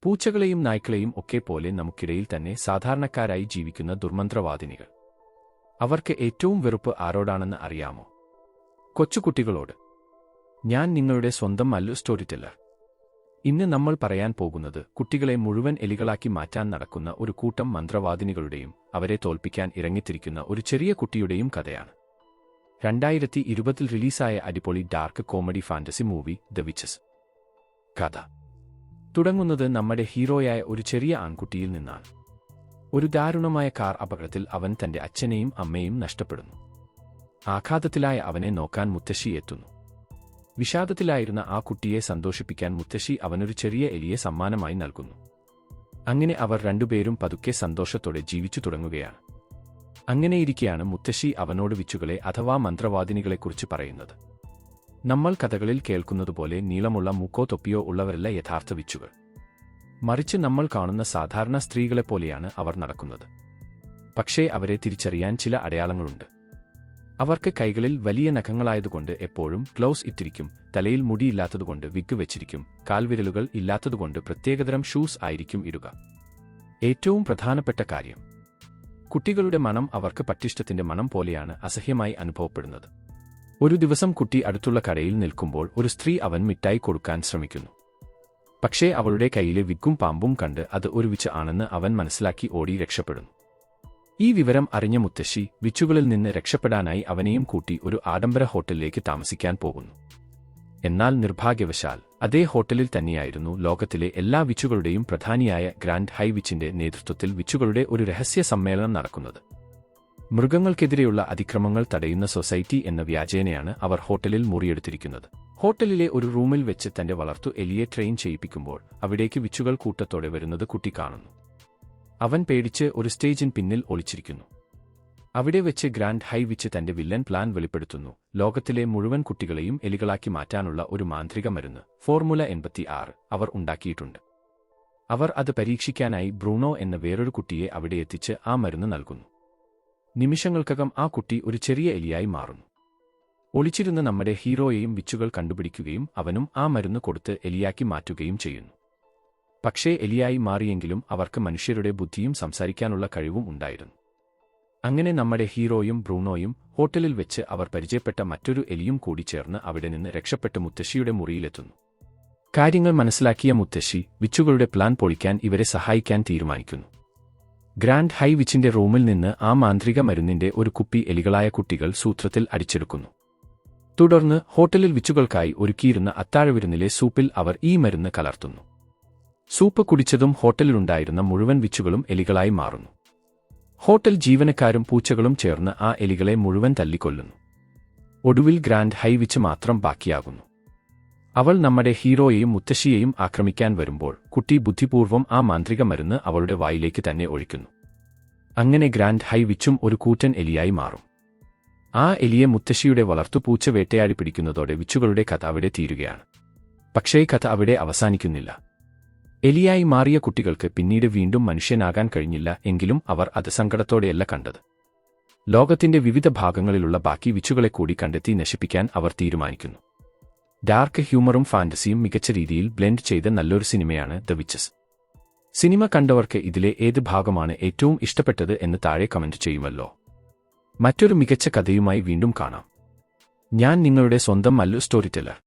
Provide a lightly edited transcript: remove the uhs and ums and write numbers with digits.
പൂച്ചകളെയും നായ്ക്കളെയും ഒക്കെ പോലെ നമുക്കിടയിൽ തന്നെ സാധാരണക്കാരായി ജീവിക്കുന്ന ദുർമന്ത്രവാദിനികൾ. അവർക്ക് ഏറ്റവും വെറുപ്പ് ആരോടാണെന്ന് അറിയാമോ? കൊച്ചുകുട്ടികളോട്. ഞാൻ നിങ്ങളുടെ സ്വന്തം മല്ലു സ്റ്റോറി ടെല്ലർ. ഇന്ന് നമ്മൾ പറയാൻ പോകുന്നത് കുട്ടികളെ മുഴുവൻ എലികളാക്കി മാറ്റാൻ നടക്കുന്ന ഒരു കൂട്ടം മന്ത്രവാദിനികളുടെയും അവരെ തോൽപ്പിക്കാൻ ഇറങ്ങിത്തിരിക്കുന്ന ഒരു ചെറിയ കുട്ടിയുടെയും കഥയാണ്. 2020 റിലീസായ അടിപൊളി dark comedy fantasy movie the witches. കഥ തുടങ്ങുന്നത് നമ്മുടെ ഹീറോയായ ഒരു ചെറിയ ആൺകുട്ടിയിൽ നിന്നാണ്. ഒരു ദാരുണമായ കാർ അപകടത്തിൽ അവൻ തന്റെ അച്ഛനെയും അമ്മയും നഷ്ടപ്പെടുന്നു. ആഘാതത്തിലായ അവനെ നോക്കാൻ മുത്തശ്ശി എത്തുന്നു. വിഷാദത്തിലായിരുന്ന ആ കുട്ടിയെ സന്തോഷിപ്പിക്കാൻ മുത്തശ്ശി അവനൊരു ചെറിയ എലിയെ സമ്മാനമായി നൽകുന്നു. അങ്ങനെ അവർ രണ്ടുപേരും പതുക്കെ സന്തോഷത്തോടെ ജീവിച്ചു തുടങ്ങുകയാണ്. അങ്ങനെയിരിക്കെയാണ് മുത്തശ്ശി അവനോട് വിച്ചുകളെ അഥവാ മന്ത്രവാദിനികളെക്കുറിച്ച് പറയുന്നത്. നമ്മൾ കഥകളിൽ കേൾക്കുന്നതുപോലെ നീളമുള്ള മൂക്കോ തൊപ്പിയോ ഉള്ളവരല്ല യഥാർത്ഥ വിച്ചുകൾ. മറിച്ച് നമ്മൾ കാണുന്ന സാധാരണ സ്ത്രീകളെപ്പോലെയാണ് അവർ നടക്കുന്നത്. പക്ഷേ അവരെ തിരിച്ചറിയാൻ ചില അടയാളങ്ങളുണ്ട്. അവർക്ക് കൈകളിൽ വലിയ നഖങ്ങളായതുകൊണ്ട് എപ്പോഴും ഗ്ലൗസ് ഇട്ടിരിക്കും, തലയിൽ മുടിയില്ലാത്തതുകൊണ്ട് വിഗ് വെച്ചിരിക്കും, കാൽവിരലുകൾ ഇല്ലാത്തതുകൊണ്ട് പ്രത്യേകതരം ഷൂസ് ആയിരിക്കും ഇടുക. ഏറ്റവും പ്രധാനപ്പെട്ട കാര്യം, കുട്ടികളുടെ മണം അവർക്ക് പട്ടിഷ്ടത്തിന്റെ മണം പോലെയാണ് അസഹ്യമായി അനുഭവപ്പെടുന്നത്. ഒരു ദിവസം കുട്ടി അടുത്തുള്ള കടയിൽ നിൽക്കുമ്പോൾ ഒരു സ്ത്രീ അവൻ മിഠായി കൊടുക്കാൻ ശ്രമിക്കുന്നു. പക്ഷേ അവളുടെ കയ്യിലെ വിഗും പാമ്പും കണ്ട് അത് ഒരു വിച്ച് ആണെന്ന് അവൻ മനസ്സിലാക്കി ഓടി രക്ഷപ്പെടുന്നു. ഈ വിവരം അറിഞ്ഞ മുത്തശ്ശി വിച്ചുകളിൽ നിന്ന് രക്ഷപ്പെടാനായി അവനെയും കൂട്ടി ഒരു ആഡംബര ഹോട്ടലിലേക്ക് താമസിക്കാൻ പോകുന്നു. എന്നാൽ നിർഭാഗ്യവശാൽ അതേ ഹോട്ടലിൽ തന്നെയായിരുന്നു ലോകത്തിലെ എല്ലാ വിച്ചുകളുടെയും പ്രധാനിയായ ഗ്രാൻഡ് ഹൈ വിച്ചിന്റെ നേതൃത്വത്തിൽ വിച്ചുകളുടെ ഒരു രഹസ്യ സമ്മേളനം നടക്കുന്നത്. മൃഗങ്ങൾക്കെതിരെയുള്ള അതിക്രമങ്ങൾ തടയുന്ന സൊസൈറ്റി എന്ന വ്യാജേനയാണ് അവർ ഹോട്ടലിൽ മുറിയെടുത്തിരിക്കുന്നത്. ഹോട്ടലിലെ ഒരു റൂമിൽ വെച്ച് തന്റെ വളർത്തു എലിയെ ട്രെയിൻ ചെയ്യിപ്പിക്കുമ്പോൾ അവിടേക്ക് വിച്ചുകൾ കൂട്ടത്തോടെ വരുന്നത് കുട്ടി കാണുന്നു. അവൻ പേടിച്ച് ഒരു സ്റ്റേജിന് പിന്നിൽ ഒളിച്ചിരിക്കുന്നു. അവിടെ വെച്ച് ഗ്രാൻഡ് ഹൈ വിച്ച് തന്റെ വില്ലൻ പ്ലാൻ വെളിപ്പെടുത്തുന്നു. ലോകത്തിലെ മുഴുവൻ കുട്ടികളെയും എലികളാക്കി മാറ്റാനുള്ള ഒരു മാന്ത്രിക മരുന്ന് ഫോർമുല 86 അവർ ഉണ്ടാക്കിയിട്ടുണ്ട്. അവർ അത് പരീക്ഷിക്കാനായി ബ്രൂണോ എന്ന വേറൊരു കുട്ടിയെ അവിടെ എത്തിച്ച് ആ മരുന്ന് നൽകുന്നു. നിമിഷങ്ങൾക്കകം ആ കുട്ടി ഒരു ചെറിയ എലിയായി മാറുന്നു. ഒളിച്ചിരുന്ന നമ്മുടെ ഹീറോയെയും വിച്ചുകൾ കണ്ടുപിടിക്കുകയും അവനും ആ മരുന്ന് കൊടുത്ത് എലിയാക്കി മാറ്റുകയും ചെയ്യുന്നു. പക്ഷേ എലിയായി മാറിയെങ്കിലും അവർക്ക് മനുഷ്യരുടെ ബുദ്ധിയും സംസാരിക്കാനുള്ള കഴിവും ഉണ്ടായിരുന്നു. അങ്ങനെ നമ്മുടെ ഹീറോയും ബ്രൂണോയും ഹോട്ടലിൽ വെച്ച് അവർ പരിചയപ്പെട്ട മറ്റൊരു എലിയും കൂടി ചേർന്ന് അവിടെ നിന്ന് രക്ഷപ്പെട്ട് മുത്തശ്ശിയുടെ മുറിയിലെത്തുന്നു. കാര്യങ്ങൾ മനസ്സിലാക്കിയ മുത്തശ്ശി വിച്ചുകളുടെ പ്ലാൻ പൊളിക്കാൻ ഇവരെ സഹായിക്കാൻ തീരുമാനിക്കുന്നു. ഗ്രാൻഡ് ഹൈ വിച്ചിന്റെ റൂമിൽ നിന്ന് ആ മാന്ത്രിക മരുന്നിന്റെ ഒരു കുപ്പി എലികളായ കുട്ടികൾ സൂത്രത്തിൽ അടിച്ചെടുക്കുന്നു. തുടർന്ന് ഹോട്ടലിൽ വിച്ചുകൾക്കായി ഒരുക്കിയിരുന്ന അത്താഴവിരുന്നിലെ സൂപ്പിൽ അവർ ഈ മരുന്ന് കലർത്തുന്നു. സൂപ്പ് കുടിച്ചതും ഹോട്ടലിലുണ്ടായിരുന്ന മുഴുവൻ വിച്ചുകളും എലികളായി മാറുന്നു. ഹോട്ടൽ ജീവനക്കാരും പൂച്ചകളും ചേർന്ന് ആ എലികളെ മുഴുവൻ തല്ലിക്കൊല്ലുന്നു. ഒടുവിൽ ഗ്രാൻഡ് ഹൈ വിച്ച് മാത്രം ബാക്കിയാകുന്നു. അവൾ നമ്മുടെ ഹീറോയെയും മുത്തശ്ശിയെയും ആക്രമിക്കാൻ വരുമ്പോൾ കുട്ടി ബുദ്ധിപൂർവ്വം ആ മാന്ത്രിക മരുന്ന് അവളുടെ വായിലേക്ക് തന്നെ ഒഴിക്കുന്നു. അങ്ങനെ ഗ്രാൻഡ് ഹൈ വിച്ചും ഒരു കൂറ്റൻ എലിയായി മാറും. ആ എലിയെ മുത്തശ്ശിയുടെ വളർത്തു പൂച്ച വേട്ടയാടി പിടിക്കുന്നതോടെ വിച്ചുകളുടെ കഥ അവിടെ തീരുകയാണ്. പക്ഷേ കഥ അവിടെ അവസാനിക്കുന്നില്ല. എലിയായി മാറിയ കുട്ടികൾക്ക് പിന്നീട് വീണ്ടും മനുഷ്യനാകാൻ കഴിഞ്ഞില്ല. എങ്കിലും അവർ അത് സങ്കടത്തോടെയല്ല കണ്ടത്. ലോകത്തിന്റെ വിവിധ ഭാഗങ്ങളിലുള്ള ബാക്കി വിച്ചുകളെ കൂടി കണ്ടെത്തി നശിപ്പിക്കാൻ അവർ തീരുമാനിക്കുന്നു. ഡാർക്ക് ഹ്യൂമറും ഫാന്റസിയും മികച്ച രീതിയിൽ ബ്ലെൻഡ് ചെയ്ത നല്ലൊരു സിനിമയാണ് ദ വിച്ചസ്. സിനിമ കണ്ടവർക്ക് ഇതിലെ ഏത് ഭാഗമാണ് ഏറ്റവും ഇഷ്ടപ്പെട്ടത് എന്ന് താഴെ കമന്റ് ചെയ്യുമല്ലോ. മറ്റൊരു മികച്ച കഥയുമായി വീണ്ടും കാണാം. ഞാൻ നിങ്ങളുടെ സ്വന്തം മല്ലു സ്റ്റോറി ടെല്ലർ.